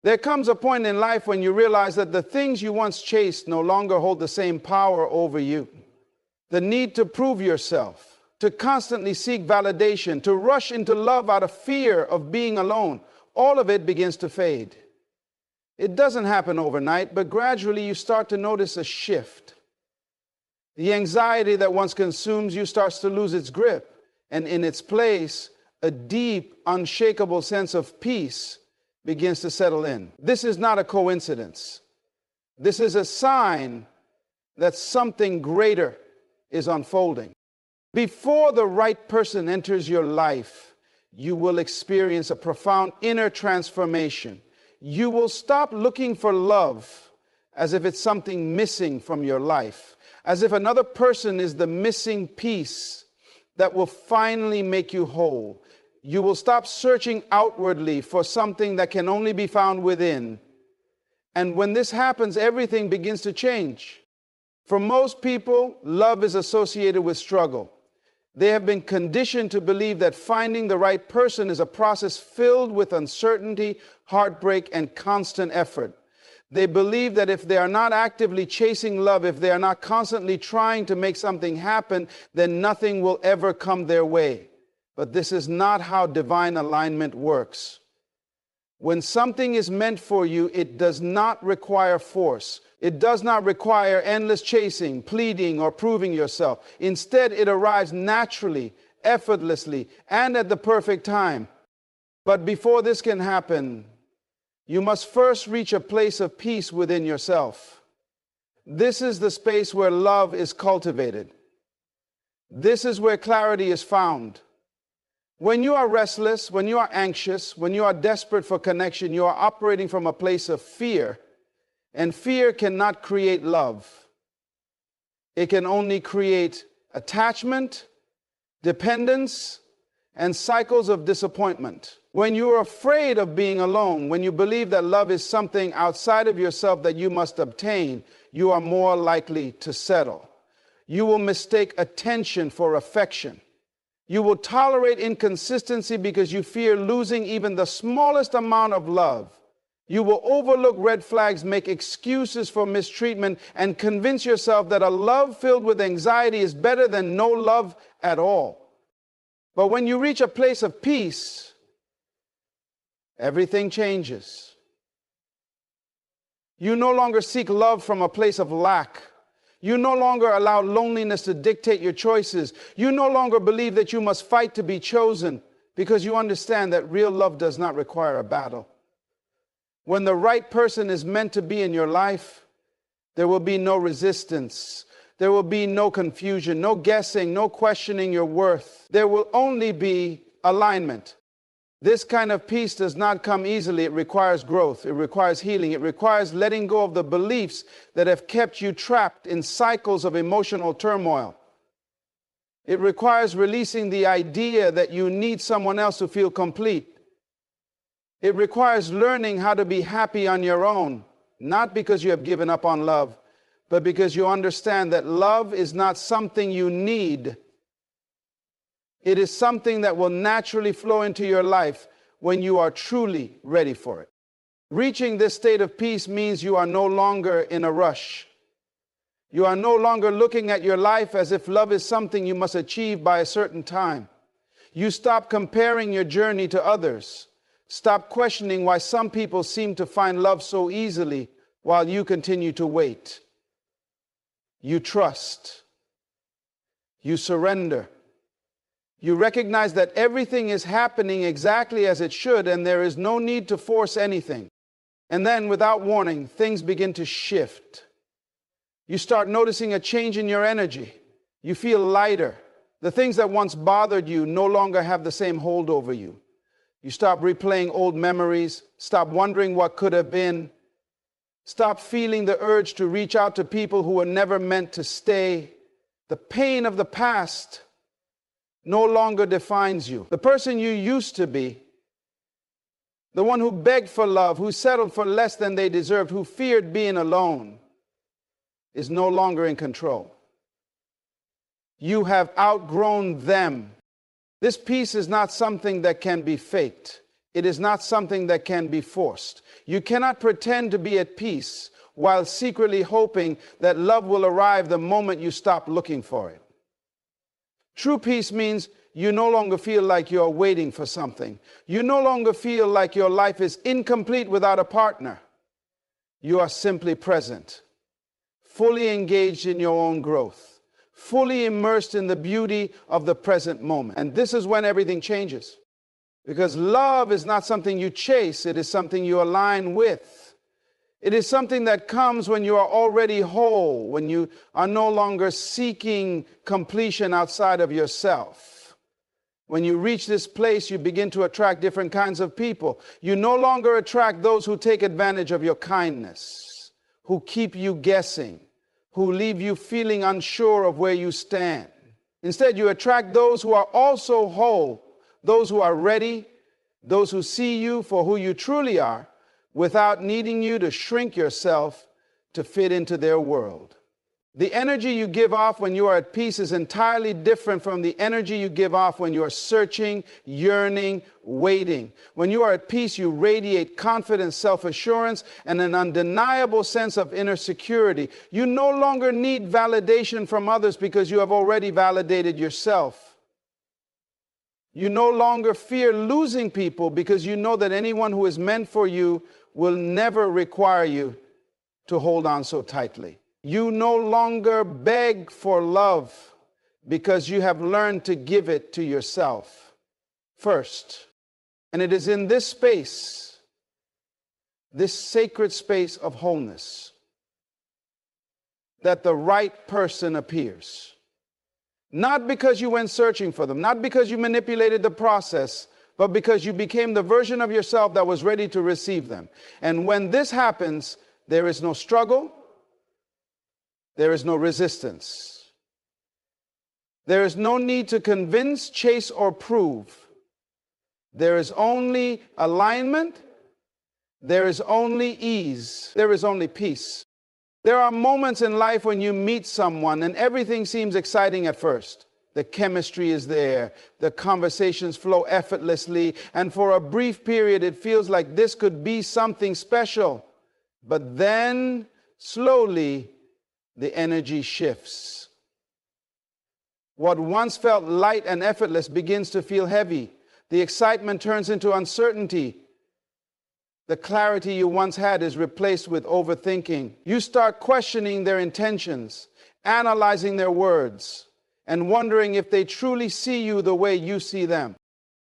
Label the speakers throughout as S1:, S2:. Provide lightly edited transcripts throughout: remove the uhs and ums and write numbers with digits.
S1: There comes a point in life when you realize that the things you once chased no longer hold the same power over you. The need to prove yourself, to constantly seek validation, to rush into love out of fear of being alone, all of it begins to fade. It doesn't happen overnight, but gradually you start to notice a shift. The anxiety that once consumes you starts to lose its grip, and in its place, a deep, unshakable sense of peace begins to settle in. This is not a coincidence. This is a sign that something greater is unfolding. Before the right person enters your life, you will experience a profound inner transformation. You will stop looking for love as if it's something missing from your life, as if another person is the missing piece that will finally make you whole. You will stop searching outwardly for something that can only be found within. And when this happens, everything begins to change. For most people, love is associated with struggle. They have been conditioned to believe that finding the right person is a process filled with uncertainty, heartbreak, and constant effort. They believe that if they are not actively chasing love, if they are not constantly trying to make something happen, then nothing will ever come their way. But this is not how divine alignment works. When something is meant for you, it does not require force. It does not require endless chasing, pleading, or proving yourself. Instead, it arrives naturally, effortlessly, and at the perfect time. But before this can happen, you must first reach a place of peace within yourself. This is the space where love is cultivated. This is where clarity is found. When you are restless, when you are anxious, when you are desperate for connection, you are operating from a place of fear. And fear cannot create love. It can only create attachment, dependence, and cycles of disappointment. When you are afraid of being alone, when you believe that love is something outside of yourself that you must obtain, you are more likely to settle. You will mistake attention for affection. You will tolerate inconsistency because you fear losing even the smallest amount of love. You will overlook red flags, make excuses for mistreatment, and convince yourself that a love filled with anxiety is better than no love at all. But when you reach a place of peace, everything changes. You no longer seek love from a place of lack. You no longer allow loneliness to dictate your choices. You no longer believe that you must fight to be chosen because you understand that real love does not require a battle. When the right person is meant to be in your life, there will be no resistance. There will be no confusion, no guessing, no questioning your worth. There will only be alignment. This kind of peace does not come easily. It requires growth. It requires healing. It requires letting go of the beliefs that have kept you trapped in cycles of emotional turmoil. It requires releasing the idea that you need someone else to feel complete. It requires learning how to be happy on your own, not because you have given up on love, but because you understand that love is not something you need. It is something that will naturally flow into your life when you are truly ready for it. Reaching this state of peace means you are no longer in a rush. You are no longer looking at your life as if love is something you must achieve by a certain time. You stop comparing your journey to others. Stop questioning why some people seem to find love so easily while you continue to wait. You trust. You surrender. You recognize that everything is happening exactly as it should, and there is no need to force anything. And then, without warning, things begin to shift. You start noticing a change in your energy. You feel lighter. The things that once bothered you no longer have the same hold over you. You stop replaying old memories. Stop wondering what could have been. Stop feeling the urge to reach out to people who were never meant to stay. The pain of the past no longer defines you. The person you used to be, the one who begged for love, who settled for less than they deserved, who feared being alone, is no longer in control. You have outgrown them. This peace is not something that can be faked. It is not something that can be forced. You cannot pretend to be at peace while secretly hoping that love will arrive the moment you stop looking for it. True peace means you no longer feel like you're waiting for something. You no longer feel like your life is incomplete without a partner. You are simply present, fully engaged in your own growth, fully immersed in the beauty of the present moment. And this is when everything changes. Because love is not something you chase, it is something you align with. It is something that comes when you are already whole, when you are no longer seeking completion outside of yourself. When you reach this place, you begin to attract different kinds of people. You no longer attract those who take advantage of your kindness, who keep you guessing, who leave you feeling unsure of where you stand. Instead, you attract those who are also whole, those who are ready, those who see you for who you truly are, without needing you to shrink yourself to fit into their world. The energy you give off when you are at peace is entirely different from the energy you give off when you are searching, yearning, waiting. When you are at peace, you radiate confidence, self-assurance, and an undeniable sense of inner security. You no longer need validation from others because you have already validated yourself. You no longer fear losing people because you know that anyone who is meant for you will never require you to hold on so tightly. You no longer beg for love because you have learned to give it to yourself first. And it is in this space, this sacred space of wholeness, that the right person appears. Not because you went searching for them, not because you manipulated the process, but because you became the version of yourself that was ready to receive them. And when this happens, there is no struggle, there is no resistance. There is no need to convince, chase, or prove. There is only alignment. There is only ease. There is only peace. There are moments in life when you meet someone and everything seems exciting at first. The chemistry is there. The conversations flow effortlessly. And for a brief period, it feels like this could be something special. But then, slowly, the energy shifts. What once felt light and effortless begins to feel heavy. The excitement turns into uncertainty. The clarity you once had is replaced with overthinking. You start questioning their intentions, analyzing their words, and wondering if they truly see you the way you see them.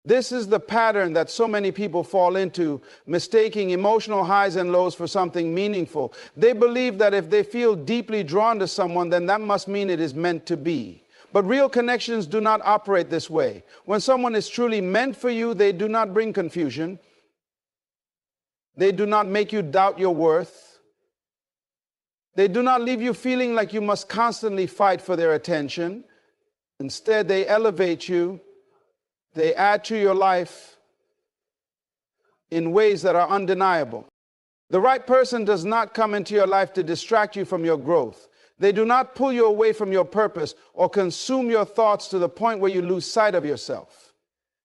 S1: This is the pattern that so many people fall into, mistaking emotional highs and lows for something meaningful. They believe that if they feel deeply drawn to someone, then that must mean it is meant to be. But real connections do not operate this way. When someone is truly meant for you, they do not bring confusion. They do not make you doubt your worth. They do not leave you feeling like you must constantly fight for their attention. Instead, they elevate you. They add to your life in ways that are undeniable. The right person does not come into your life to distract you from your growth. They do not pull you away from your purpose or consume your thoughts to the point where you lose sight of yourself.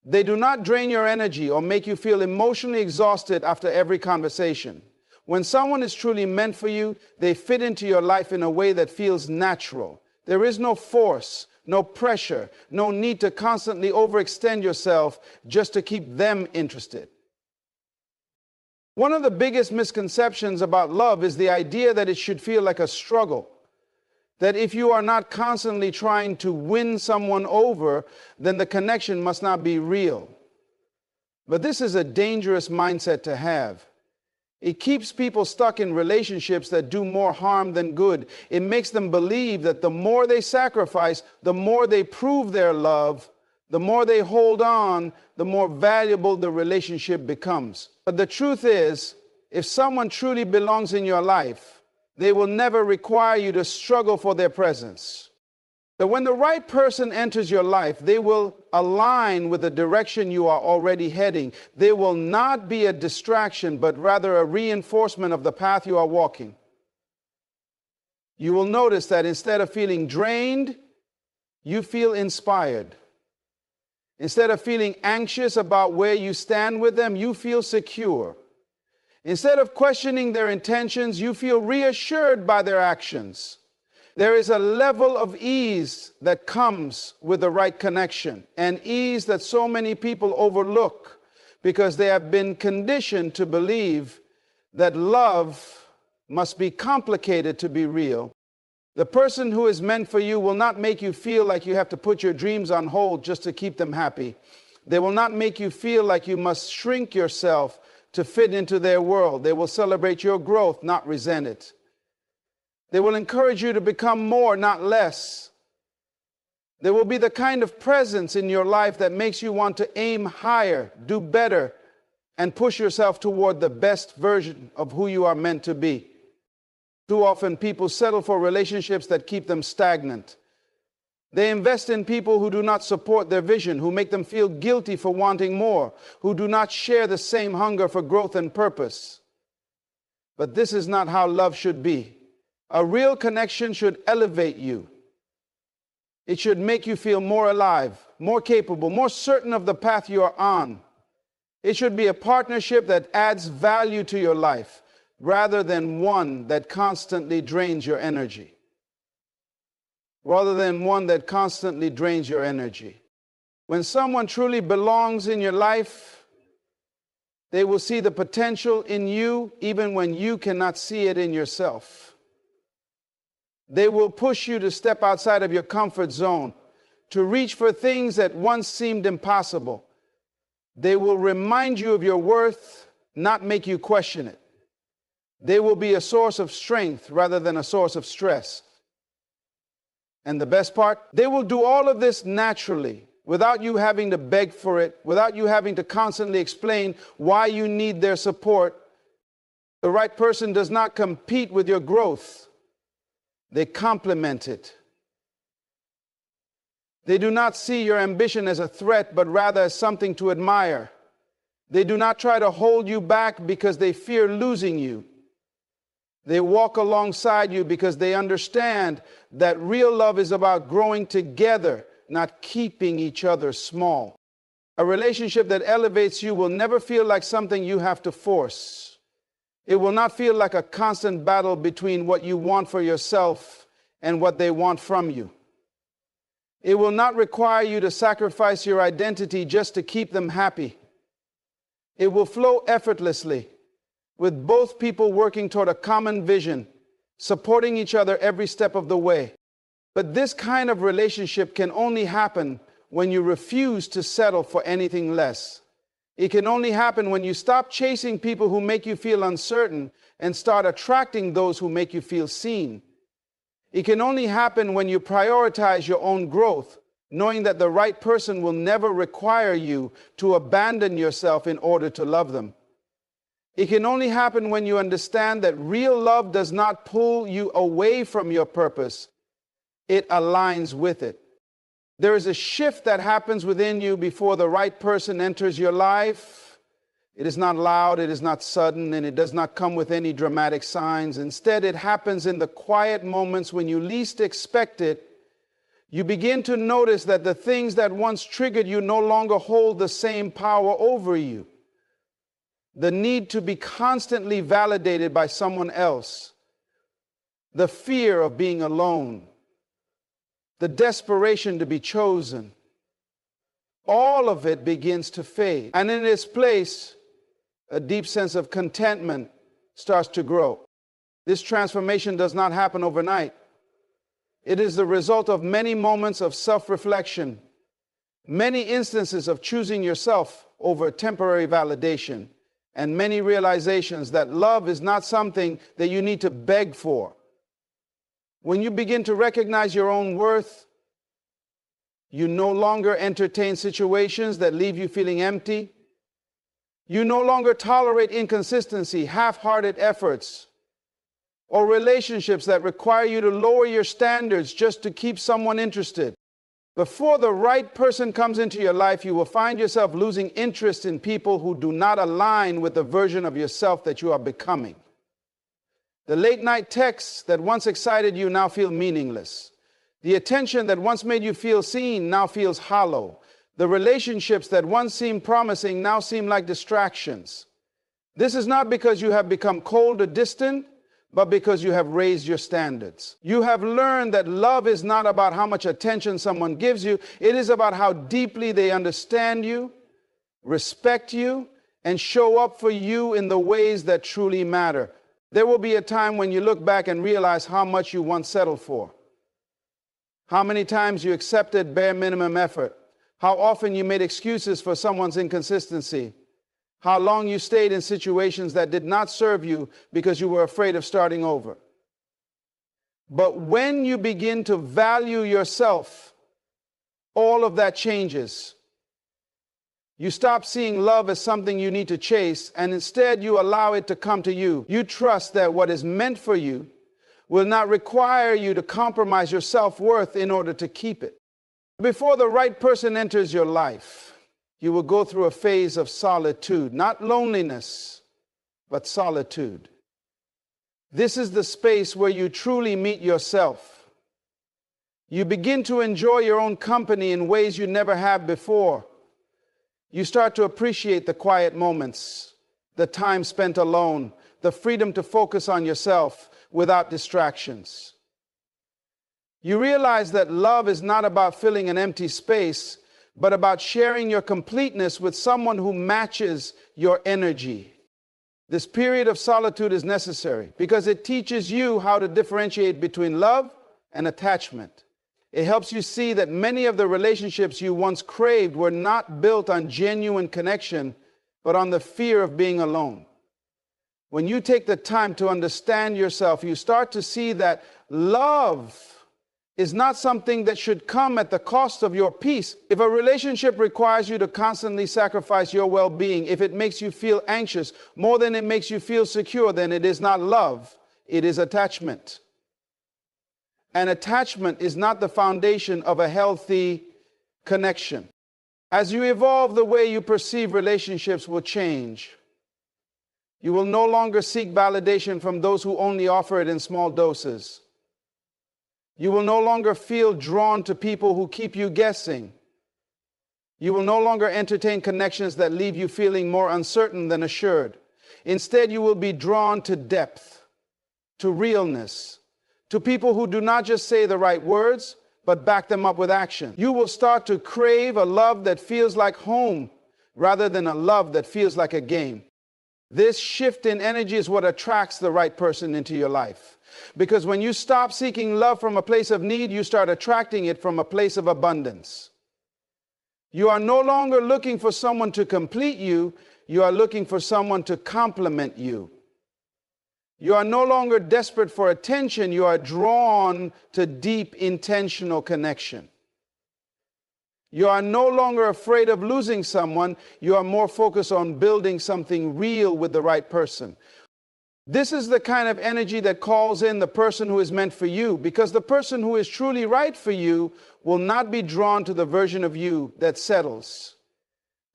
S1: They do not drain your energy or make you feel emotionally exhausted after every conversation. When someone is truly meant for you, they fit into your life in a way that feels natural. There is no force, no pressure, no need to constantly overextend yourself just to keep them interested. One of the biggest misconceptions about love is the idea that it should feel like a struggle. That if you are not constantly trying to win someone over, then the connection must not be real. But this is a dangerous mindset to have. It keeps people stuck in relationships that do more harm than good. It makes them believe that the more they sacrifice, the more they prove their love, the more they hold on, the more valuable the relationship becomes. But the truth is, if someone truly belongs in your life, they will never require you to struggle for their presence. That when the right person enters your life, they will align with the direction you are already heading. They will not be a distraction, but rather a reinforcement of the path you are walking. You will notice that instead of feeling drained, you feel inspired. Instead of feeling anxious about where you stand with them, you feel secure. Instead of questioning their intentions, you feel reassured by their actions. There is a level of ease that comes with the right connection, and ease that so many people overlook because they have been conditioned to believe that love must be complicated to be real. The person who is meant for you will not make you feel like you have to put your dreams on hold just to keep them happy. They will not make you feel like you must shrink yourself to fit into their world. They will celebrate your growth, not resent it. They will encourage you to become more, not less. There will be the kind of presence in your life that makes you want to aim higher, do better, and push yourself toward the best version of who you are meant to be. Too often people settle for relationships that keep them stagnant. They invest in people who do not support their vision, who make them feel guilty for wanting more, who do not share the same hunger for growth and purpose. But this is not how love should be. A real connection should elevate you. It should make you feel more alive, more capable, more certain of the path you are on. It should be a partnership that adds value to your life, rather than one that constantly drains your energy. When someone truly belongs in your life, they will see the potential in you even when you cannot see it in yourself. They will push you to step outside of your comfort zone, to reach for things that once seemed impossible. They will remind you of your worth, not make you question it. They will be a source of strength rather than a source of stress. And the best part, they will do all of this naturally, without you having to beg for it, without you having to constantly explain why you need their support. The right person does not compete with your growth. They complement it. They do not see your ambition as a threat, but rather as something to admire. They do not try to hold you back because they fear losing you. They walk alongside you because they understand that real love is about growing together, not keeping each other small. A relationship that elevates you will never feel like something you have to force. It will not feel like a constant battle between what you want for yourself and what they want from you. It will not require you to sacrifice your identity just to keep them happy. It will flow effortlessly, with both people working toward a common vision, supporting each other every step of the way. But this kind of relationship can only happen when you refuse to settle for anything less. It can only happen when you stop chasing people who make you feel uncertain and start attracting those who make you feel seen. It can only happen when you prioritize your own growth, knowing that the right person will never require you to abandon yourself in order to love them. It can only happen when you understand that real love does not pull you away from your purpose. It aligns with it. There is a shift that happens within you before the right person enters your life. It is not loud, it is not sudden, and it does not come with any dramatic signs. Instead, it happens in the quiet moments when you least expect it. You begin to notice that the things that once triggered you no longer hold the same power over you. The need to be constantly validated by someone else, the fear of being alone, the desperation to be chosen, all of it begins to fade. And in its place, a deep sense of contentment starts to grow. This transformation does not happen overnight. It is the result of many moments of self-reflection, many instances of choosing yourself over temporary validation, and many realizations that love is not something that you need to beg for. When you begin to recognize your own worth, you no longer entertain situations that leave you feeling empty. You no longer tolerate inconsistency, half-hearted efforts, or relationships that require you to lower your standards just to keep someone interested. Before the right person comes into your life, you will find yourself losing interest in people who do not align with the version of yourself that you are becoming. The late-night texts that once excited you now feel meaningless. The attention that once made you feel seen now feels hollow. The relationships that once seemed promising now seem like distractions. This is not because you have become cold or distant, but because you have raised your standards. You have learned that love is not about how much attention someone gives you. It is about how deeply they understand you, respect you, and show up for you in the ways that truly matter. There will be a time when you look back and realize how much you once settled for. How many times you accepted bare minimum effort. How often you made excuses for someone's inconsistency. How long you stayed in situations that did not serve you because you were afraid of starting over. But when you begin to value yourself, all of that changes. You stop seeing love as something you need to chase, and instead you allow it to come to you. You trust that what is meant for you will not require you to compromise your self-worth in order to keep it. Before the right person enters your life, you will go through a phase of solitude, not loneliness, but solitude. This is the space where you truly meet yourself. You begin to enjoy your own company in ways you never have before. You start to appreciate the quiet moments, the time spent alone, the freedom to focus on yourself without distractions. You realize that love is not about filling an empty space, but about sharing your completeness with someone who matches your energy. This period of solitude is necessary because it teaches you how to differentiate between love and attachment. It helps you see that many of the relationships you once craved were not built on genuine connection, but on the fear of being alone. When you take the time to understand yourself, you start to see that love is not something that should come at the cost of your peace. If a relationship requires you to constantly sacrifice your well-being, if it makes you feel anxious more than it makes you feel secure, then it is not love, it is attachment. And attachment is not the foundation of a healthy connection. As you evolve, the way you perceive relationships will change. You will no longer seek validation from those who only offer it in small doses. You will no longer feel drawn to people who keep you guessing. You will no longer entertain connections that leave you feeling more uncertain than assured. Instead, you will be drawn to depth, to realness, to people who do not just say the right words, but back them up with action. You will start to crave a love that feels like home rather than a love that feels like a game. This shift in energy is what attracts the right person into your life. Because when you stop seeking love from a place of need, you start attracting it from a place of abundance. You are no longer looking for someone to complete you. You are looking for someone to complement you. You are no longer desperate for attention. You are drawn to deep, intentional connection. You are no longer afraid of losing someone. You are more focused on building something real with the right person. This is the kind of energy that calls in the person who is meant for you, because the person who is truly right for you will not be drawn to the version of you that settles,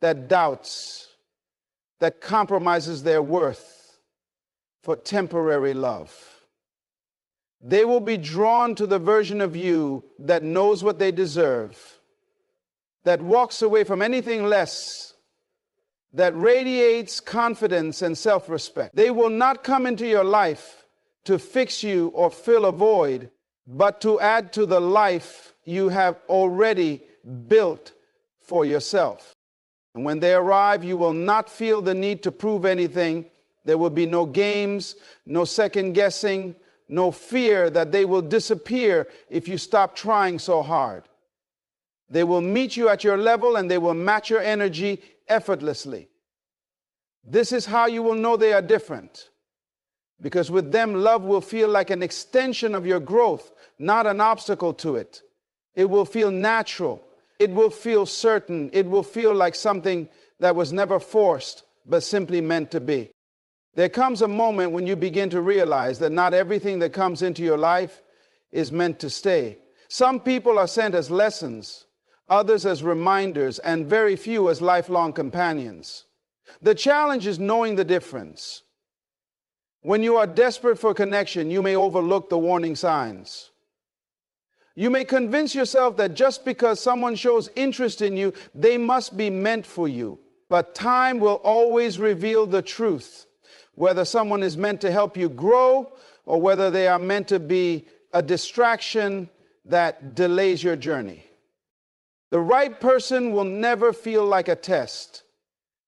S1: that doubts, that compromises their worth for temporary love. They will be drawn to the version of you that knows what they deserve, that walks away from anything less, that radiates confidence and self-respect. They will not come into your life to fix you or fill a void, but to add to the life you have already built for yourself. And when they arrive, you will not feel the need to prove anything. There will be no games, no second guessing, no fear that they will disappear if you stop trying so hard. They will meet you at your level and they will match your energy effortlessly. This is how you will know they are different. Because with them, love will feel like an extension of your growth, not an obstacle to it. It will feel natural. It will feel certain. It will feel like something that was never forced, but simply meant to be. There comes a moment when you begin to realize that not everything that comes into your life is meant to stay. Some people are sent as lessons, others as reminders, and very few as lifelong companions. The challenge is knowing the difference. When you are desperate for connection, you may overlook the warning signs. You may convince yourself that just because someone shows interest in you, they must be meant for you. But time will always reveal the truth, whether someone is meant to help you grow or whether they are meant to be a distraction that delays your journey. The right person will never feel like a test.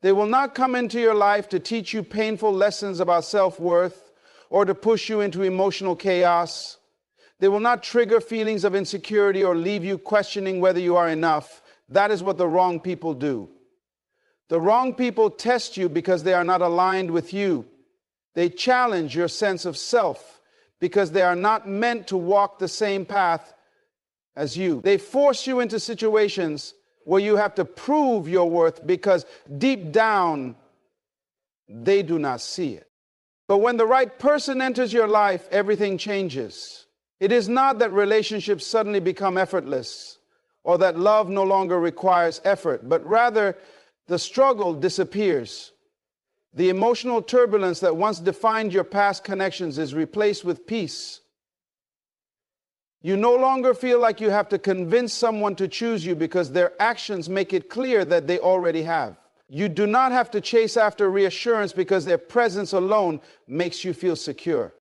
S1: They will not come into your life to teach you painful lessons about self-worth or to push you into emotional chaos. They will not trigger feelings of insecurity or leave you questioning whether you are enough. That is what the wrong people do. The wrong people test you because they are not aligned with you. They challenge your sense of self because they are not meant to walk the same path as you. They force you into situations where you have to prove your worth because deep down, they do not see it. But when the right person enters your life, everything changes. It is not that relationships suddenly become effortless or that love no longer requires effort, but rather the struggle disappears. The emotional turbulence that once defined your past connections is replaced with peace. You no longer feel like you have to convince someone to choose you because their actions make it clear that they already have. You do not have to chase after reassurance because their presence alone makes you feel secure.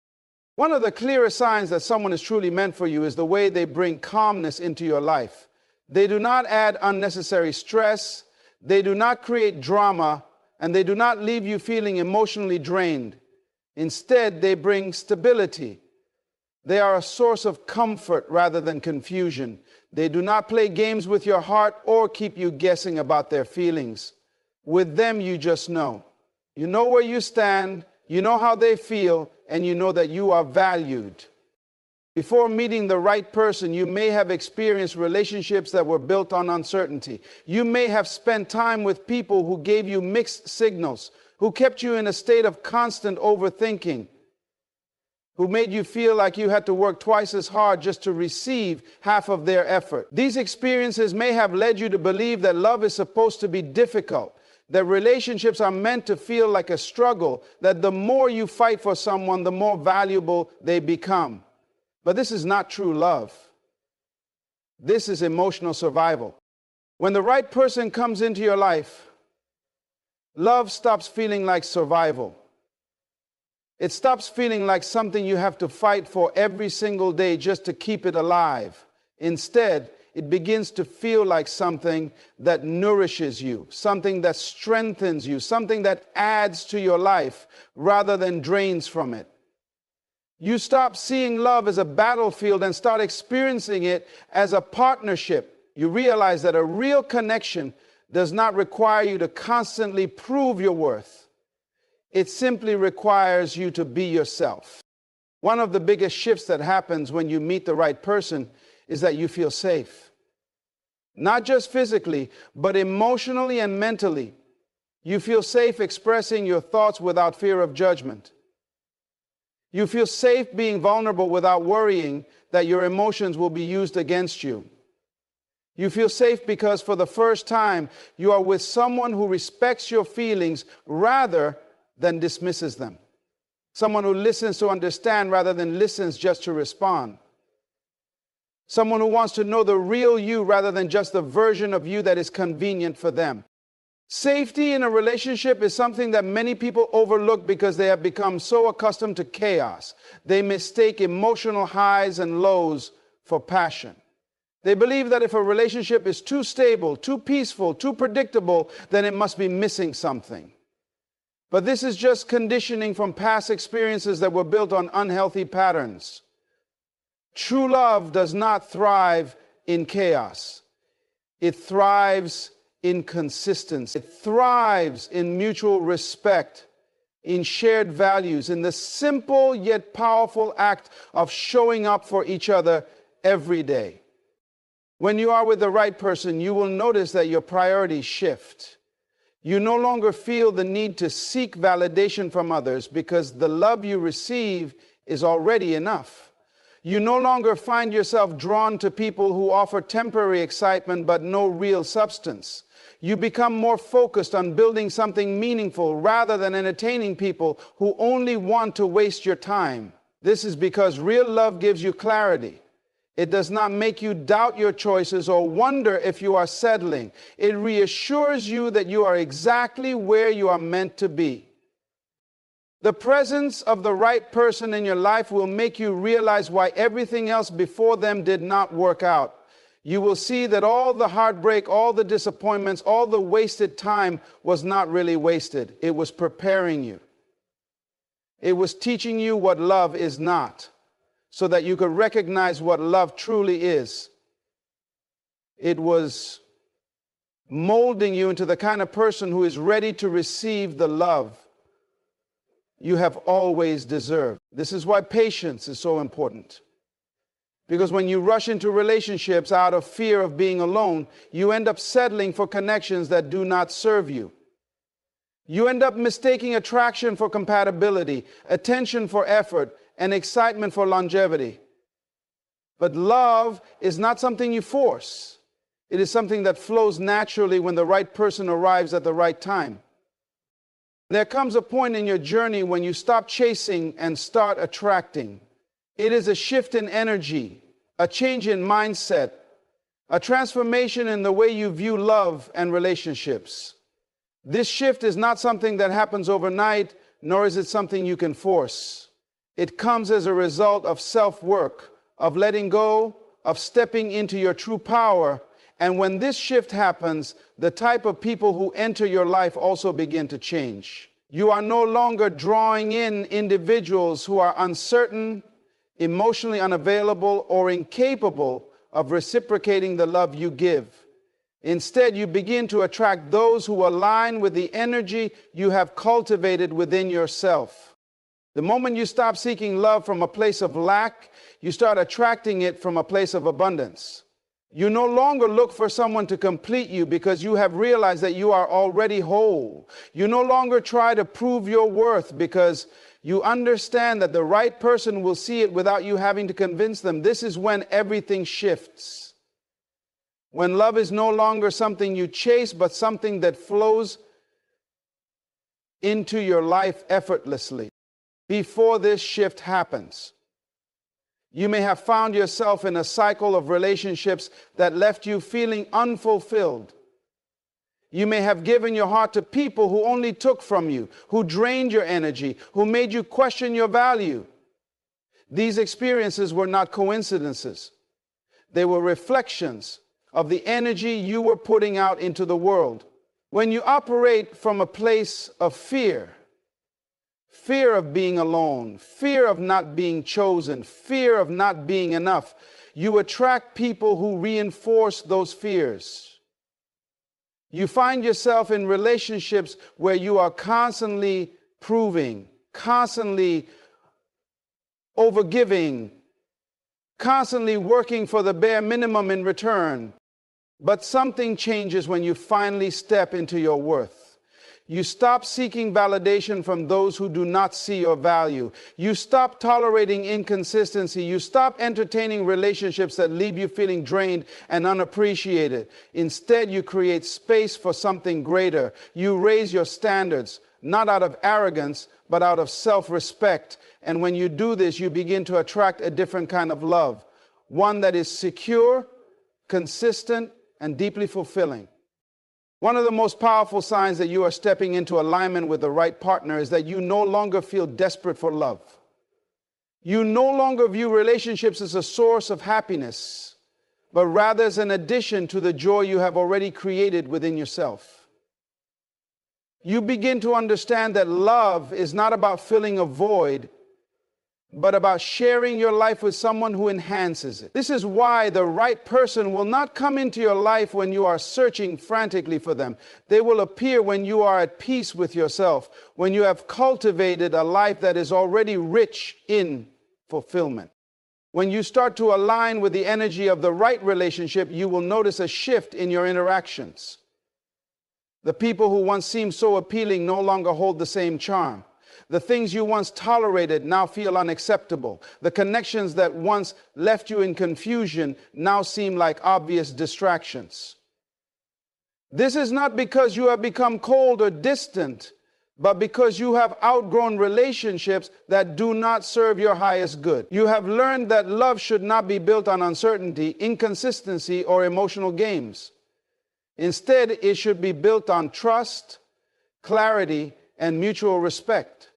S1: One of the clearest signs that someone is truly meant for you is the way they bring calmness into your life. They do not add unnecessary stress, they do not create drama, and they do not leave you feeling emotionally drained. Instead, they bring stability. They are a source of comfort rather than confusion. They do not play games with your heart or keep you guessing about their feelings. With them, you just know. You know where you stand, you know how they feel, and you know that you are valued. Before meeting the right person, you may have experienced relationships that were built on uncertainty. You may have spent time with people who gave you mixed signals, who kept you in a state of constant overthinking, who made you feel like you had to work twice as hard just to receive half of their effort. These experiences may have led you to believe that love is supposed to be difficult, that relationships are meant to feel like a struggle, that the more you fight for someone, the more valuable they become. But this is not true love. This is emotional survival. When the right person comes into your life, love stops feeling like survival. It stops feeling like something you have to fight for every single day just to keep it alive. Instead, it begins to feel like something that nourishes you, something that strengthens you, something that adds to your life rather than drains from it. You stop seeing love as a battlefield and start experiencing it as a partnership. You realize that a real connection does not require you to constantly prove your worth. It simply requires you to be yourself. One of the biggest shifts that happens when you meet the right person is that you feel safe. Not just physically, but emotionally and mentally. You feel safe expressing your thoughts without fear of judgment. You feel safe being vulnerable without worrying that your emotions will be used against you. You feel safe because for the first time, you are with someone who respects your feelings rather than dismisses them. Someone who listens to understand rather than listens just to respond. Someone who wants to know the real you rather than just the version of you that is convenient for them. Safety in a relationship is something that many people overlook because they have become so accustomed to chaos. They mistake emotional highs and lows for passion. They believe that if a relationship is too stable, too peaceful, too predictable, then it must be missing something. But this is just conditioning from past experiences that were built on unhealthy patterns. True love does not thrive in chaos. It thrives in consistency. It thrives in mutual respect, in shared values, in the simple yet powerful act of showing up for each other every day. When you are with the right person, you will notice that your priorities shift. You no longer feel the need to seek validation from others because the love you receive is already enough. You no longer find yourself drawn to people who offer temporary excitement but no real substance. You become more focused on building something meaningful rather than entertaining people who only want to waste your time. This is because real love gives you clarity. It does not make you doubt your choices or wonder if you are settling. It reassures you that you are exactly where you are meant to be. The presence of the right person in your life will make you realize why everything else before them did not work out. You will see that all the heartbreak, all the disappointments, all the wasted time was not really wasted. It was preparing you. It was teaching you what love is not, so that you could recognize what love truly is. It was molding you into the kind of person who is ready to receive the love you have always deserved. This is why patience is so important. Because when you rush into relationships out of fear of being alone, you end up settling for connections that do not serve you. You end up mistaking attraction for compatibility, attention for effort, and excitement for longevity. But love is not something you force. It is something that flows naturally when the right person arrives at the right time. There comes a point in your journey when you stop chasing and start attracting. It is a shift in energy, a change in mindset, a transformation in the way you view love and relationships. This shift is not something that happens overnight, nor is it something you can force. It comes as a result of self-work, of letting go, of stepping into your true power. And when this shift happens, the type of people who enter your life also begin to change. You are no longer drawing in individuals who are uncertain, emotionally unavailable, or incapable of reciprocating the love you give. Instead, you begin to attract those who align with the energy you have cultivated within yourself. The moment you stop seeking love from a place of lack, you start attracting it from a place of abundance. You no longer look for someone to complete you because you have realized that you are already whole. You no longer try to prove your worth because you understand that the right person will see it without you having to convince them. This is when everything shifts. When love is no longer something you chase, but something that flows into your life effortlessly. Before this shift happens, you may have found yourself in a cycle of relationships that left you feeling unfulfilled. You may have given your heart to people who only took from you, who drained your energy, who made you question your value. These experiences were not coincidences. They were reflections of the energy you were putting out into the world. When you operate from a place of fear of being alone, fear of not being chosen, fear of not being enough, you attract people who reinforce those fears. You find yourself in relationships where you are constantly proving, constantly overgiving, constantly working for the bare minimum in return. But something changes when you finally step into your worth. You stop seeking validation from those who do not see your value. You stop tolerating inconsistency. You stop entertaining relationships that leave you feeling drained and unappreciated. Instead, you create space for something greater. You raise your standards, not out of arrogance, but out of self-respect. And when you do this, you begin to attract a different kind of love, one that is secure, consistent, and deeply fulfilling. One of the most powerful signs that you are stepping into alignment with the right partner is that you no longer feel desperate for love. You no longer view relationships as a source of happiness, but rather as an addition to the joy you have already created within yourself. You begin to understand that love is not about filling a void, but about sharing your life with someone who enhances it. This is why the right person will not come into your life when you are searching frantically for them. They will appear when you are at peace with yourself, when you have cultivated a life that is already rich in fulfillment. When you start to align with the energy of the right relationship, you will notice a shift in your interactions. The people who once seemed so appealing no longer hold the same charm. The things you once tolerated now feel unacceptable. The connections that once left you in confusion now seem like obvious distractions. This is not because you have become cold or distant. but because you have outgrown relationships that do not serve your highest good. You have learned that love should not be built on uncertainty, inconsistency, or emotional games. Instead, it should be built on trust, clarity, and mutual respect.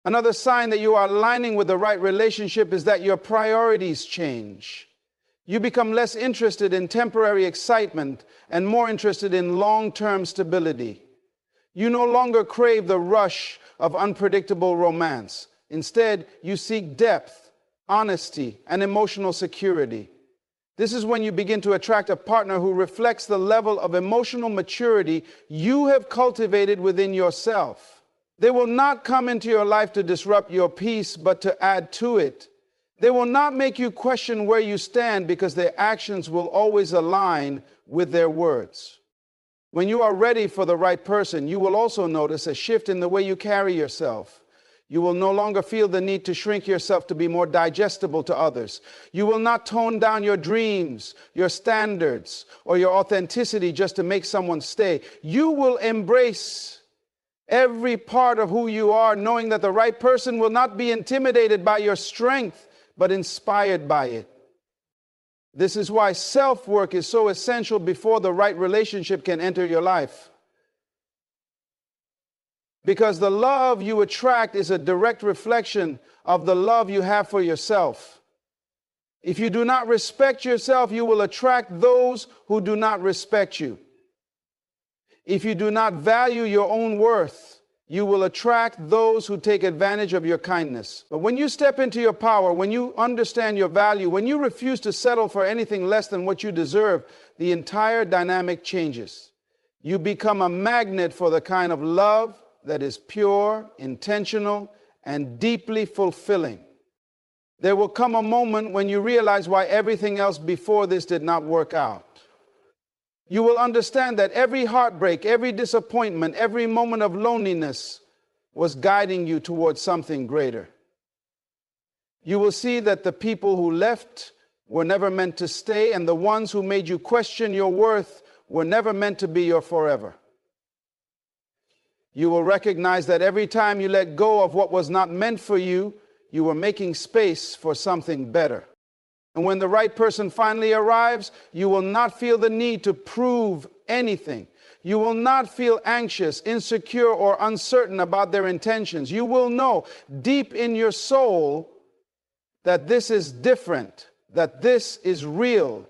S1: Another sign that you are aligning with the right relationship is that your priorities change. You become less interested in temporary excitement and more interested in long-term stability. You no longer crave the rush of unpredictable romance. Instead, you seek depth, honesty, and emotional security. This is when you begin to attract a partner who reflects the level of emotional maturity you have cultivated within yourself. They will not come into your life to disrupt your peace, but to add to it. They will not make you question where you stand because their actions will always align with their words. When you are ready for the right person, you will also notice a shift in the way you carry yourself. You will no longer feel the need to shrink yourself to be more digestible to others. You will not tone down your dreams, your standards, or your authenticity just to make someone stay. You will embrace every part of who you are, knowing that the right person will not be intimidated by your strength, but inspired by it. This is why self-work is so essential before the right relationship can enter your life. Because the love you attract is a direct reflection of the love you have for yourself. If you do not respect yourself, you will attract those who do not respect you. If you do not value your own worth, you will attract those who take advantage of your kindness. But when you step into your power, when you understand your value, when you refuse to settle for anything less than what you deserve, the entire dynamic changes. You become a magnet for the kind of love that is pure, intentional, and deeply fulfilling. There will come a moment when you realize why everything else before this did not work out. You will understand that every heartbreak, every disappointment, every moment of loneliness was guiding you towards something greater. You will see that the people who left were never meant to stay, and the ones who made you question your worth were never meant to be your forever. You will recognize that every time you let go of what was not meant for you, you were making space for something better. And when the right person finally arrives, you will not feel the need to prove anything. You will not feel anxious, insecure, or uncertain about their intentions. You will know deep in your soul that this is different, that this is real,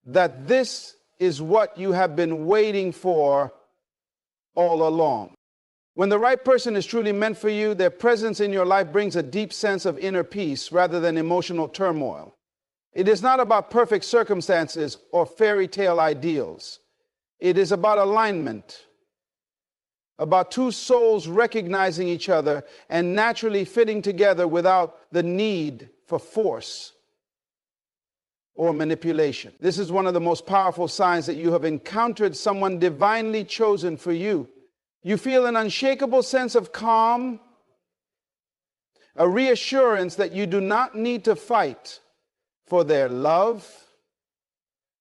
S1: that this is what you have been waiting for all along. When the right person is truly meant for you, their presence in your life brings a deep sense of inner peace rather than emotional turmoil. It is not about perfect circumstances or fairy tale ideals. It is about alignment, about two souls recognizing each other and naturally fitting together without the need for force or manipulation. This is one of the most powerful signs that you have encountered someone divinely chosen for you. You feel an unshakable sense of calm, a reassurance that you do not need to fight for their love,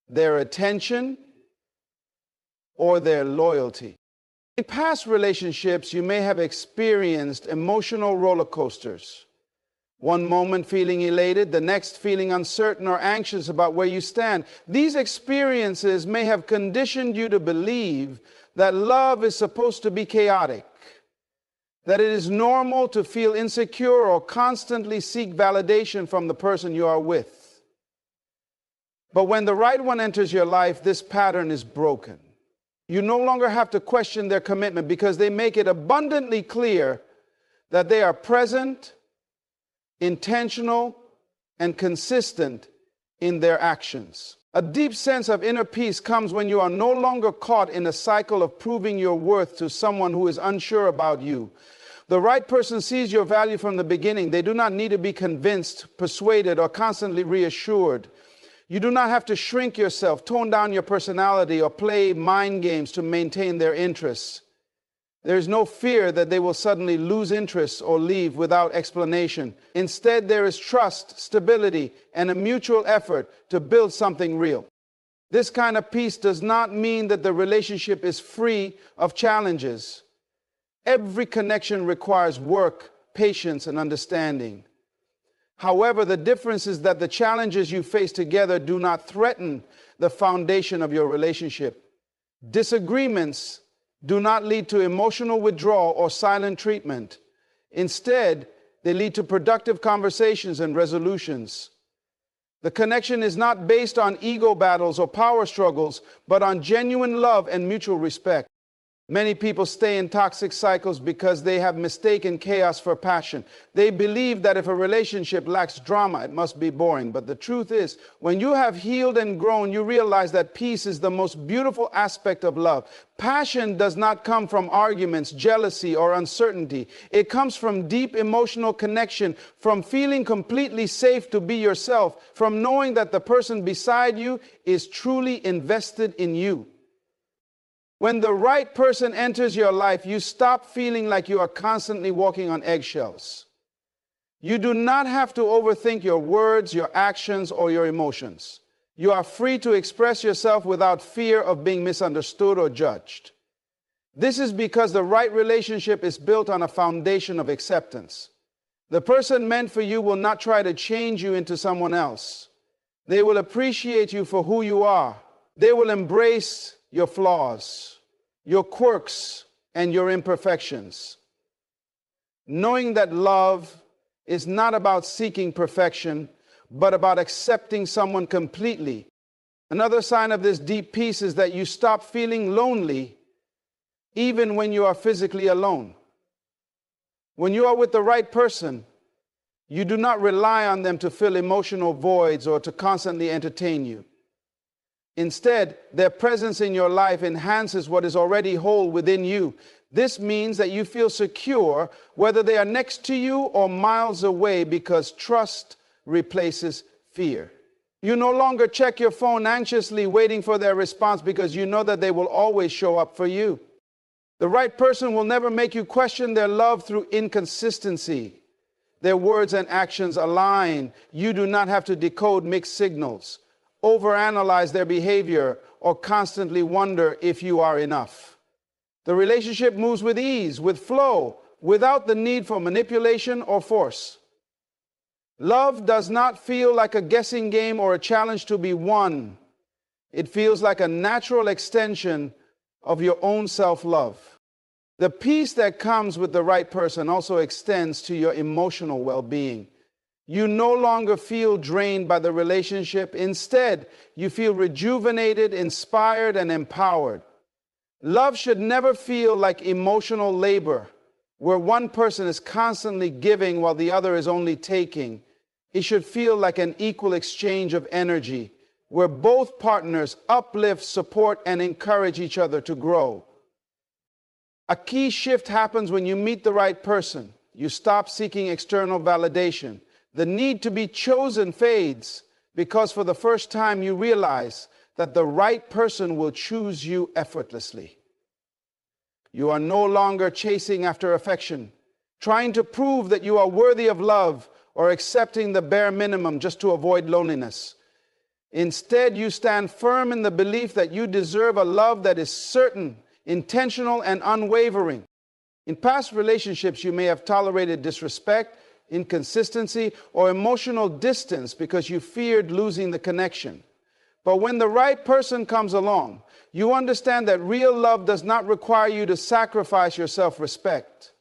S1: their attention, or their loyalty. In past relationships, you may have experienced emotional roller coasters. One moment feeling elated, the next feeling uncertain or anxious about where you stand. These experiences may have conditioned you to believe that love is supposed to be chaotic, that it is normal to feel insecure or constantly seek validation from the person you are with. But when the right one enters your life, this pattern is broken. You no longer have to question their commitment because they make it abundantly clear that they are present, intentional, and consistent in their actions. A deep sense of inner peace comes when you are no longer caught in a cycle of proving your worth to someone who is unsure about you. The right person sees your value from the beginning. They do not need to be convinced, persuaded, or constantly reassured. You do not have to shrink yourself, tone down your personality, or play mind games to maintain their interests. There is no fear that they will suddenly lose interest or leave without explanation. Instead, there is trust, stability, and a mutual effort to build something real. This kind of peace does not mean that the relationship is free of challenges. Every connection requires work, patience, and understanding. However, the difference is that the challenges you face together do not threaten the foundation of your relationship. Disagreements do not lead to emotional withdrawal or silent treatment. Instead, they lead to productive conversations and resolutions. The connection is not based on ego battles or power struggles, but on genuine love and mutual respect. Many people stay in toxic cycles because they have mistaken chaos for passion. They believe that if a relationship lacks drama, it must be boring. But the truth is, when you have healed and grown, you realize that peace is the most beautiful aspect of love. Passion does not come from arguments, jealousy, or uncertainty. It comes from deep emotional connection, from feeling completely safe to be yourself, from knowing that the person beside you is truly invested in you. When the right person enters your life, you stop feeling like you are constantly walking on eggshells. You do not have to overthink your words, your actions, or your emotions. You are free to express yourself without fear of being misunderstood or judged. This is because the right relationship is built on a foundation of acceptance. The person meant for you will not try to change you into someone else. They will appreciate you for who you are. They will embrace your flaws, your quirks, and your imperfections. Knowing that love is not about seeking perfection, but about accepting someone completely. Another sign of this deep peace is that you stop feeling lonely even when you are physically alone. When you are with the right person, you do not rely on them to fill emotional voids or to constantly entertain you. Instead, their presence in your life enhances what is already whole within you. This means that you feel secure whether they are next to you or miles away, because trust replaces fear. You no longer check your phone anxiously waiting for their response because you know that they will always show up for you. The right person will never make you question their love through inconsistency. Their words and actions align. You do not have to decode mixed signals, overanalyze their behavior, or constantly wonder if you are enough. The relationship moves with ease, with flow, without the need for manipulation or force. Love does not feel like a guessing game or a challenge to be won. It feels like a natural extension of your own self-love. The peace that comes with the right person also extends to your emotional well-being. You no longer feel drained by the relationship. Instead, you feel rejuvenated, inspired, and empowered. Love should never feel like emotional labor, where one person is constantly giving while the other is only taking. It should feel like an equal exchange of energy, where both partners uplift, support, and encourage each other to grow. A key shift happens when you meet the right person. You stop seeking external validation. The need to be chosen fades, because for the first time you realize that the right person will choose you effortlessly. You are no longer chasing after affection, trying to prove that you are worthy of love, or accepting the bare minimum just to avoid loneliness. Instead, you stand firm in the belief that you deserve a love that is certain, intentional, and unwavering. In past relationships, you may have tolerated disrespect, inconsistency, or emotional distance because you feared losing the connection. But when the right person comes along, you understand that real love does not require you to sacrifice your self-respect.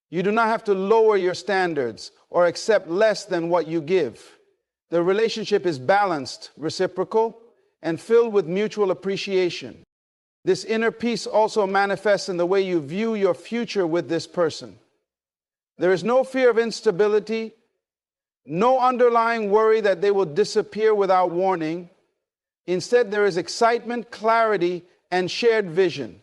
S1: You do not have to lower your standards or accept less than what you give. The relationship is balanced, reciprocal, and filled with mutual appreciation. This inner peace also manifests in the way you view your future with this person. There is no fear of instability, no underlying worry that they will disappear without warning. Instead, there is excitement, clarity, and shared vision.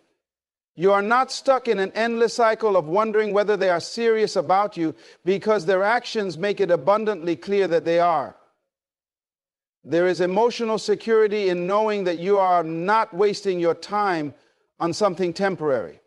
S1: You are not stuck in an endless cycle of wondering whether they are serious about you, because their actions make it abundantly clear that they are. There is emotional security in knowing that you are not wasting your time on something temporary.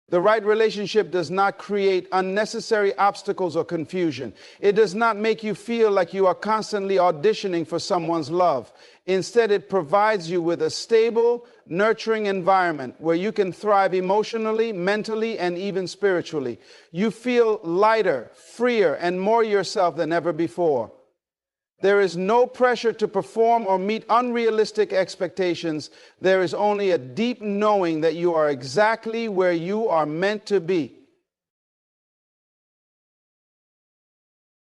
S1: The right relationship does not create unnecessary obstacles or confusion. It does not make you feel like you are constantly auditioning for someone's love. Instead, it provides you with a stable, nurturing environment where you can thrive emotionally, mentally, and even spiritually. You feel lighter, freer, and more yourself than ever before. There is no pressure to perform or meet unrealistic expectations. There is only a deep knowing that you are exactly where you are meant to be.